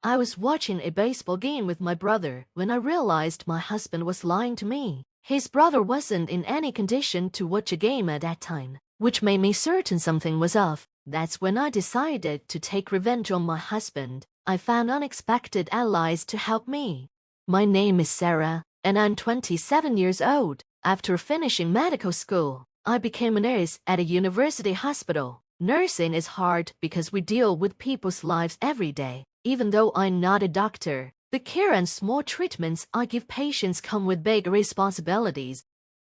I was watching a baseball game with my brother when I realized my husband was lying to me. His brother wasn't in any condition to watch a game at that time, which made me certain something was off. That's when I decided to take revenge on my husband. I found unexpected allies to help me. My name is Sarah, and I'm 27 years old. After finishing medical school, I became a nurse at a university hospital. Nursing is hard because we deal with people's lives every day. Even though I'm not a doctor, the care and small treatments I give patients come with big responsibilities.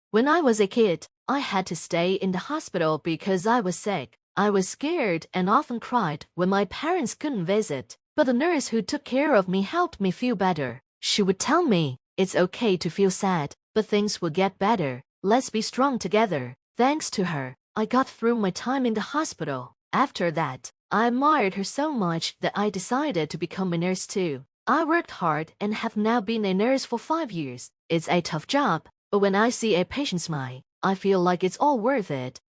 When I was a kid, I had to stay in the hospital because I was sick. I was scared and often cried when my parents couldn't visit, but the nurse who took care of me helped me feel better. She would tell me, "It's okay to feel sad, but things will get better. Let's be strong together." Thanks to her, I got through my time in the hospital. After that, I admired her so much that I decided to become a nurse too. I worked hard and have now been a nurse for 5 years. It's a tough job, but when I see a patient smile, I feel like it's all worth it.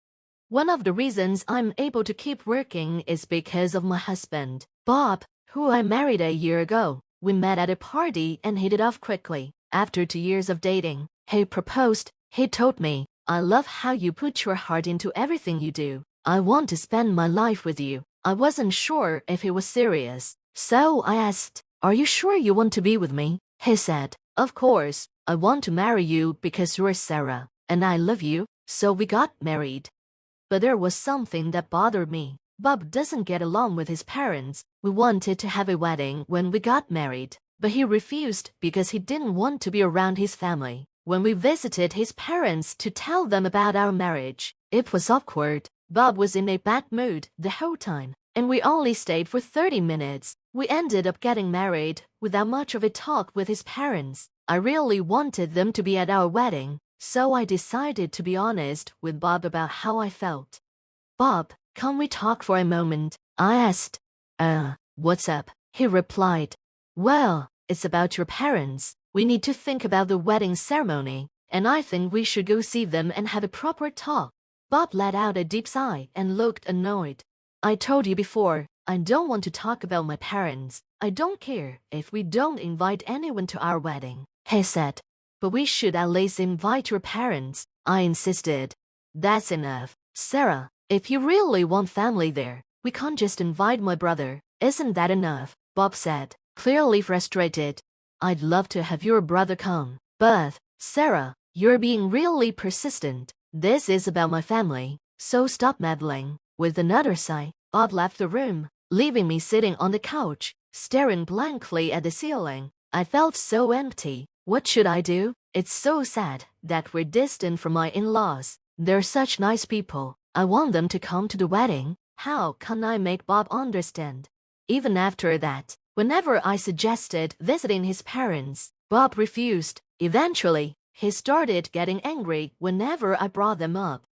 One of the reasons I'm able to keep working is because of my husband, Bob, who I married a year ago. We met at a party and hit it off quickly. After 2 years of dating, he proposed. He told me, "I love how you put your heart into everything you do. I want to spend my life with you." I wasn't sure if he was serious, so I asked, "Are you sure you want to be with me?" He said, "Of course, I want to marry you because you're Sarah, and I love you." So we got married. But there was something that bothered me. Bob doesn't get along with his parents. We wanted to have a wedding when we got married, but he refused because he didn't want to be around his family. When we visited his parents to tell them about our marriage, it was awkward. Bob was in a bad mood the whole time, and we only stayed for 30 minutes. We ended up getting married without much of a talk with his parents. I really wanted them to be at our wedding, so I decided to be honest with Bob about how I felt. "Bob, can we talk for a moment?" I asked. What's up?" he replied. "Well, it's about your parents. We need to think about the wedding ceremony, and I think we should go see them and have a proper talk." Bob let out a deep sigh and looked annoyed. "I told you before, I don't want to talk about my parents. I don't care if we don't invite anyone to our wedding," he said. "But we should at least invite your parents," I insisted. "That's enough, Sarah. If you really want family there, we can't just invite my brother. Isn't that enough?" Bob said, clearly frustrated. "I'd love to have your brother come, but, Sarah, you're being really persistent. This is about my family, so stop meddling." With another sigh, Bob left the room, leaving me sitting on the couch, staring blankly at the ceiling. I felt so empty. What should I do? It's so sad that we're distant from my in-laws. They're such nice people. I want them to come to the wedding. How can I make Bob understand? Even after that, whenever I suggested visiting his parents, Bob refused. Eventually, he started getting angry whenever I brought them up.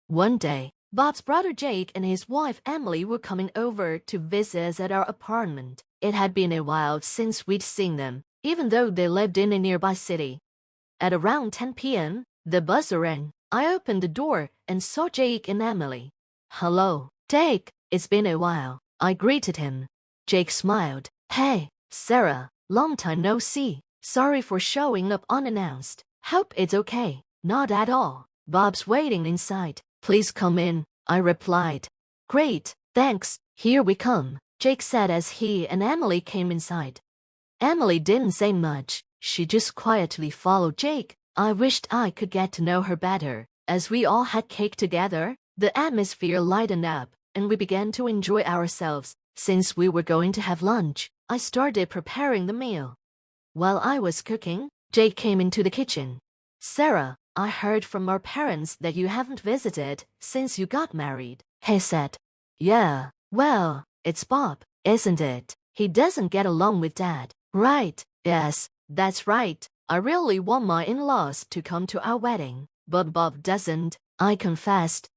One day, Bob's brother Jake and his wife Emily were coming over to visit us at our apartment. It had been a while since we'd seen them, even though they lived in a nearby city. At around 10 p.m., the buzzer rang. I opened the door and saw Jake and Emily. "Hello, Jake. It's been a while," I greeted him. Jake smiled. "Hey, Sarah. Long time no see. Sorry for showing up unannounced. Hope it's okay." "Not at all. Bob's waiting inside. Please come in," I replied. "Great, thanks. Here we come," Jake said as he and Emily came inside. Emily didn't say much. She just quietly followed Jake. I wished I could get to know her better. As we all had cake together, the atmosphere lightened up, and we began to enjoy ourselves. Since we were going to have lunch, I started preparing the meal. While I was cooking, Jake came into the kitchen. "Sarah, I heard from our parents that you haven't visited since you got married," he said. "Yeah, well, it's Bob, isn't it? He doesn't get along with Dad." "Right, yes, that's right. I really want my in-laws to come to our wedding, but Bob doesn't," I confessed.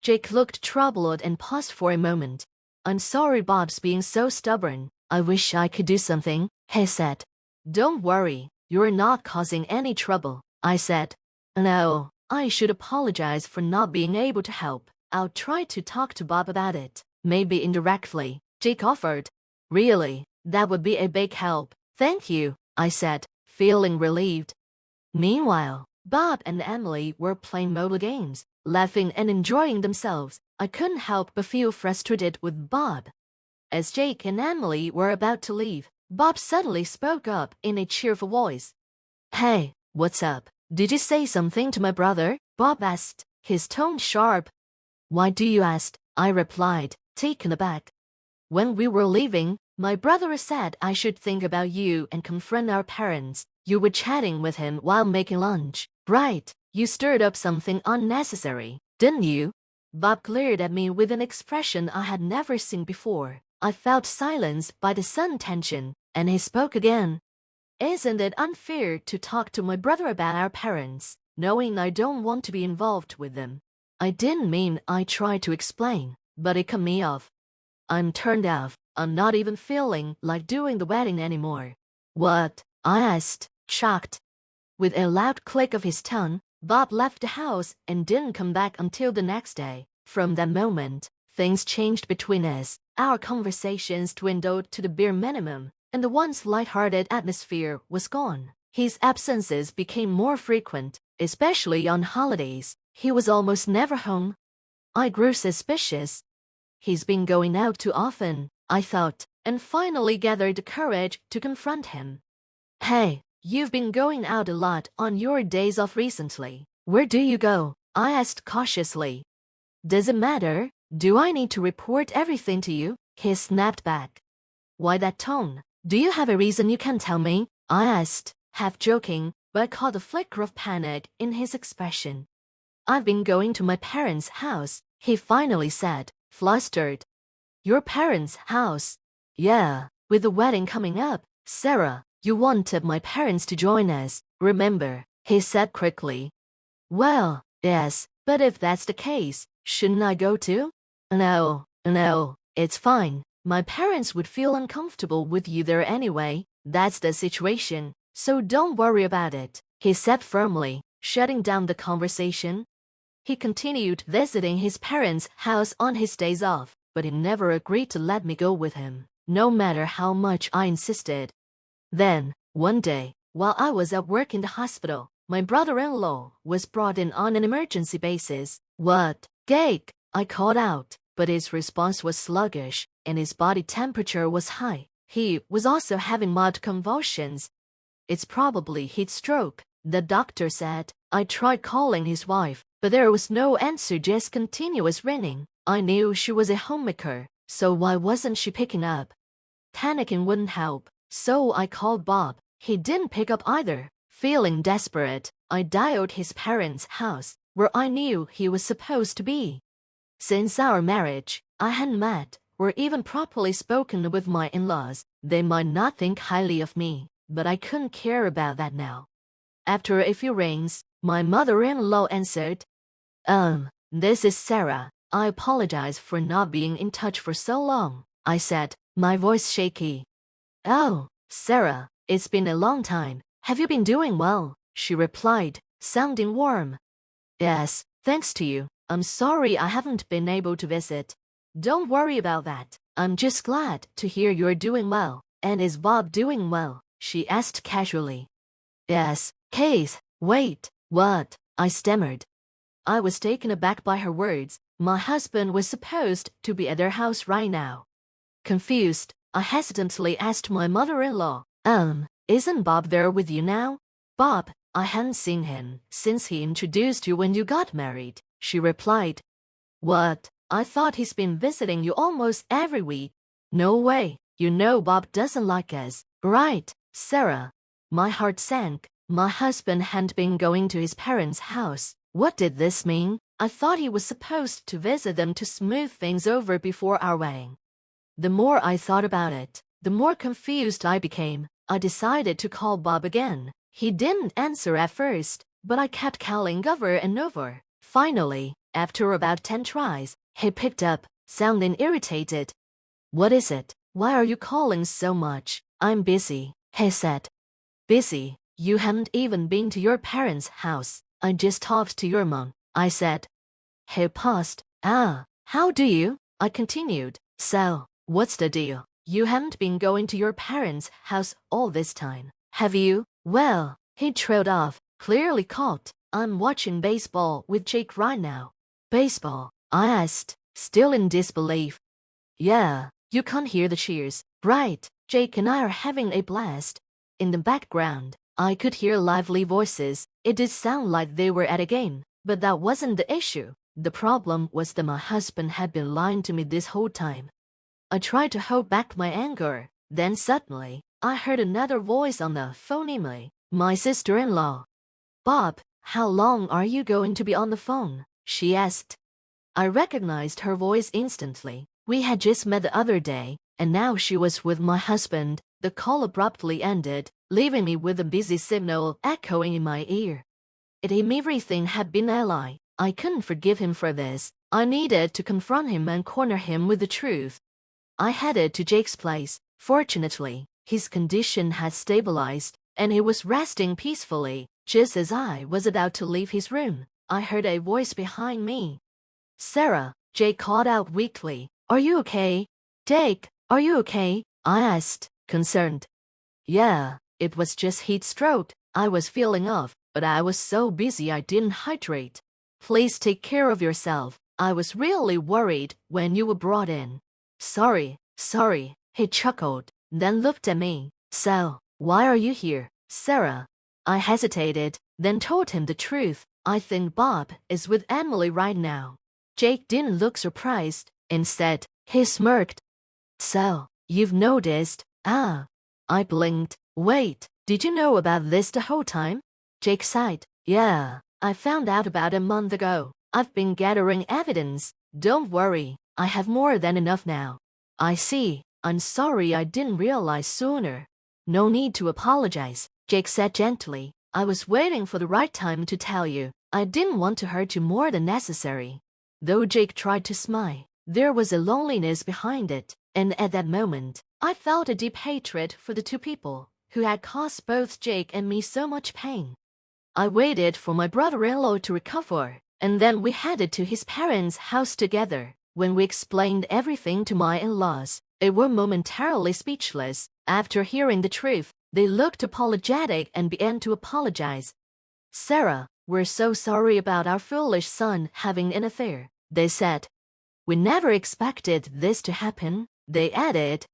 Jake looked troubled and paused for a moment. "I'm sorry Bob's being so stubborn. I wish I could do something," he said. "Don't worry, you're not causing any trouble," I said. "No, I should apologize for not being able to help. I'll try to talk to Bob about it, maybe indirectly," Jake offered. "Really? That would be a big help. Thank you, I said, feeling relieved. Meanwhile, Bob and Emily were playing mobile games, laughing and enjoying themselves. I couldn't help but feel frustrated with Bob. As Jake and Emily were about to leave, Bob suddenly spoke up in a cheerful voice. Hey, what's up? Did you say something to my brother? Bob asked, his tone sharp. Why do you ask? I replied, taken aback. When we were leaving, my brother said I should think about you and confront our parents. You were chatting with him while making lunch, right? You stirred up something unnecessary, didn't you? Bob glared at me with an expression I had never seen before. I felt silenced by the sudden tension, and he spoke again. Isn't it unfair to talk to my brother about our parents, knowing I don't want to be involved with them? I didn't mean I tried to explain, but it cut me off. I'm turned off. I'm not even feeling like doing the wedding anymore. What? I asked, shocked. With a loud click of his tongue, Bob left the house and didn't come back until the next day. From that moment, things changed between us. Our conversations dwindled to the bare minimum, and the once light-hearted atmosphere was gone. His absences became more frequent, especially on holidays. He was almost never home. I grew suspicious. He's been going out too often, I thought, and finally gathered the courage to confront him. Hey, you've been going out a lot on your days off recently. Where do you go? I asked cautiously. Does it matter? Do I need to report everything to you? He snapped back. Why that tone? Do you have a reason you can tell me? I asked, half joking, but I caught a flicker of panic in his expression. I've been going to my parents' house, he finally said, flustered. Your parents' house? Yeah, with the wedding coming up, Sarah, you wanted my parents to join us, remember? He said quickly. Well, yes, but if that's the case, shouldn't I go too? No, it's fine. My parents would feel uncomfortable with you there anyway. That's the situation, so don't worry about it, he said firmly, shutting down the conversation. He continued visiting his parents' house on his days off, but he never agreed to let me go with him, no matter how much I insisted. Then, one day, while I was at work in the hospital, my brother-in-law was brought in on an emergency basis. What? Jake? I called out, but his response was sluggish, and his body temperature was high. He was also having mild convulsions. It's probably heat stroke, the doctor said. I tried calling his wife, but there was no answer, just continuous ringing. I knew she was a homemaker, so why wasn't she picking up? Panicking wouldn't help, so I called Bob. He didn't pick up either. Feeling desperate, I dialed his parents' house, where I knew he was supposed to be. Since our marriage, I hadn't met or even properly spoken with my in-laws. They might not think highly of me, but I couldn't care about that now. After a few rings, my mother-in-law answered. This is Sarah. I apologize for not being in touch for so long, I said, my voice shaky. Oh, Sarah, it's been a long time. Have you been doing well? She replied, sounding warm. Yes, thanks to you. I'm sorry I haven't been able to visit. Don't worry about that. I'm just glad to hear you're doing well. And is Bob doing well? She asked casually. Yes, Keith, wait, what? I stammered. I was taken aback by her words. My husband was supposed to be at their house right now. Confused, I hesitantly asked my mother-in-law, isn't Bob there with you now? Bob, I hadn't seen him since he introduced you when you got married, she replied. What? I thought he's been visiting you almost every week. No way, you know Bob doesn't like us, right, Sarah? My heart sank. My husband hadn't been going to his parents' house. What did this mean? I thought he was supposed to visit them to smooth things over before our wedding. The more I thought about it, the more confused I became. I decided to call Bob again. He didn't answer at first, but I kept calling over and over. Finally, after about 10 tries, he picked up, sounding irritated. What is it? Why are you calling so much? I'm busy, he said. Busy? You haven't even been to your parents' house. I just talked to your mom, I said. He paused. How do you? I continued. So, what's the deal? You haven't been going to your parents' house all this time, have you? Well, he trailed off, clearly caught. I'm watching baseball with Jake right now. Baseball? I asked, still in disbelief. Yeah, you can't hear the cheers, right? Jake and I are having a blast. In the background, I could hear lively voices. It did sound like they were at a game, but that wasn't the issue. The problem was that my husband had been lying to me this whole time. I tried to hold back my anger. Then suddenly, I heard another voice on the phone, Emily, my sister-in-law. Bob, how long are you going to be on the phone? She asked. I recognized her voice instantly. We had just met the other day, and now she was with my husband. The call abruptly ended, leaving me with a busy signal echoing in my ear. If everything had been a lie, I couldn't forgive him for this. I needed to confront him and corner him with the truth. I headed to Jake's place. Fortunately, his condition had stabilized, and he was resting peacefully. Just as I was about to leave his room, I heard a voice behind me. Sarah, Jake called out weakly. Are you okay? Jake, are you okay? I asked, concerned. Yeah, it was just heat stroke. I was feeling off, but I was so busy I didn't hydrate. Please take care of yourself. I was really worried when you were brought in. Sorry, he chuckled, then looked at me. So, why are you here, Sarah? I hesitated, then told him the truth. I think Bob is with Emily right now. Jake didn't look surprised. Instead, he smirked. So, you've noticed? Ah. I blinked. Wait, did you know about this the whole time? Jake sighed. Yeah, I found out about a month ago. I've been gathering evidence. Don't worry, I have more than enough now. I see. I'm sorry I didn't realize sooner. No need to apologize, Jake said gently. I was waiting for the right time to tell you. I didn't want to hurt you more than necessary. Though Jake tried to smile, there was a loneliness behind it, and at that moment, I felt a deep hatred for the two people who had caused both Jake and me so much pain. I waited for my brother-in-law to recover, and then we headed to his parents' house together. When we explained everything to my in-laws, they were momentarily speechless. After hearing the truth, they looked apologetic and began to apologize. Sarah, we're so sorry about our foolish son having an affair, they said. We never expected this to happen, they added.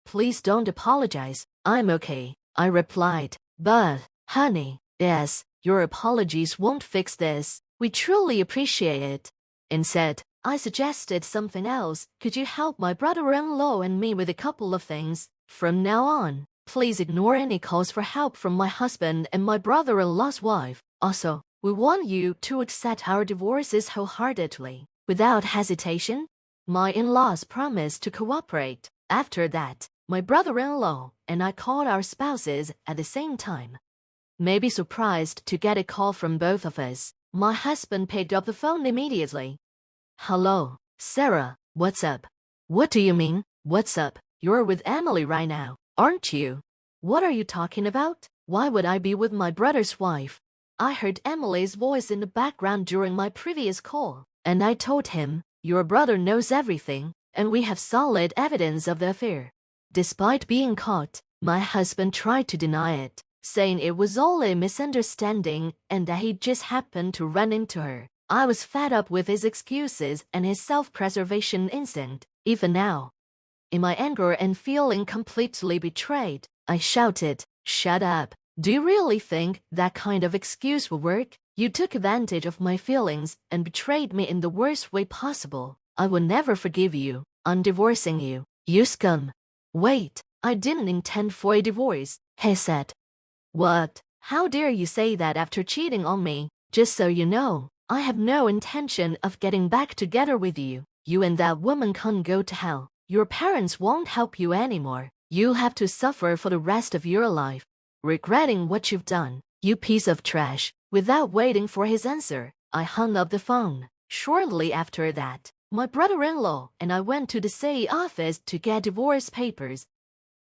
Please don't apologize. I'm okay, I replied. But, honey, yes, your apologies won't fix this. We truly appreciate it. Instead, I suggested something else. Could you help my brother-in-law and me with a couple of things? From now on, please ignore any calls for help from my husband and my brother-in-law's wife. Also, we want you to accept our divorces wholeheartedly, without hesitation. My in-laws promised to cooperate. After that, my brother-in-law and I called our spouses at the same time. Maybe surprised to get a call from both of us, my husband picked up the phone immediately. Hello, Sarah, what's up? What do you mean, what's up? You're with Emily right now, aren't you? What are you talking about? Why would I be with my brother's wife? I heard Emily's voice in the background during my previous call, and I told him, your brother knows everything, and we have solid evidence of the affair. Despite being caught, my husband tried to deny it, saying it was all a misunderstanding and that he just happened to run into her. I was fed up with his excuses and his self-preservation instinct. Even now, in my anger and feeling completely betrayed, I shouted, "Shut up. Do you really think that kind of excuse will work? You took advantage of my feelings and betrayed me in the worst way possible. I will never forgive you. I'm divorcing you, you scum." Wait, I didn't intend for a divorce, he said. What? How dare you say that after cheating on me? Just so you know, I have no intention of getting back together with you. You and that woman can't go to hell. Your parents won't help you anymore. You'll have to suffer for the rest of your life, regretting what you've done, you piece of trash. Without waiting for his answer, I hung up the phone. Shortly after that, my brother-in-law and I went to the city office to get divorce papers.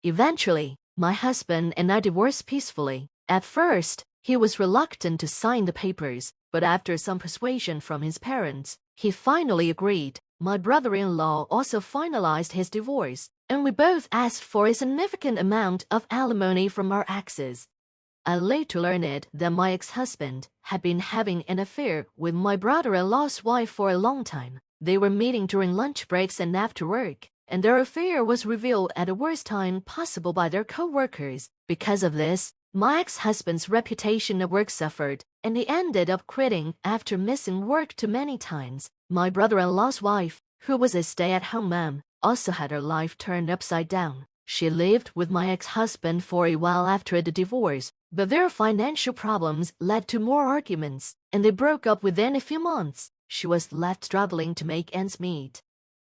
Eventually, my husband and I divorced peacefully. At first, he was reluctant to sign the papers, but after some persuasion from his parents, he finally agreed. My brother-in-law also finalized his divorce. and we both asked for a significant amount of alimony from our exes. I later learned that my ex-husband had been having an affair with my brother-in-law's wife for a long time. They were meeting during lunch breaks and after work, and their affair was revealed at the worst time possible by their co-workers. Because of this, my ex-husband's reputation at work suffered, and he ended up quitting after missing work too many times. My brother-in-law's wife, who was a stay-at-home mom, also had her life turned upside down. She lived with my ex-husband for a while after the divorce, but their financial problems led to more arguments, and they broke up within a few months. She was left struggling to make ends meet.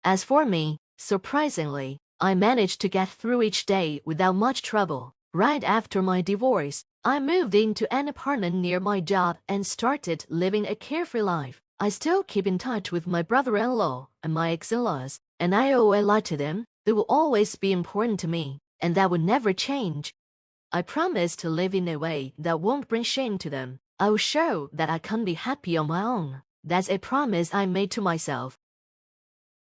As for me, surprisingly, I managed to get through each day without much trouble. Right after my divorce, I moved into an apartment near my job and started living a carefree life. I still keep in touch with my brother-in-law and my ex-in-laws, and I owe a lot to them. They will always be important to me, and that will never change. I promise to live in a way that won't bring shame to them. I will show that I can be happy on my own. That's a promise I made to myself.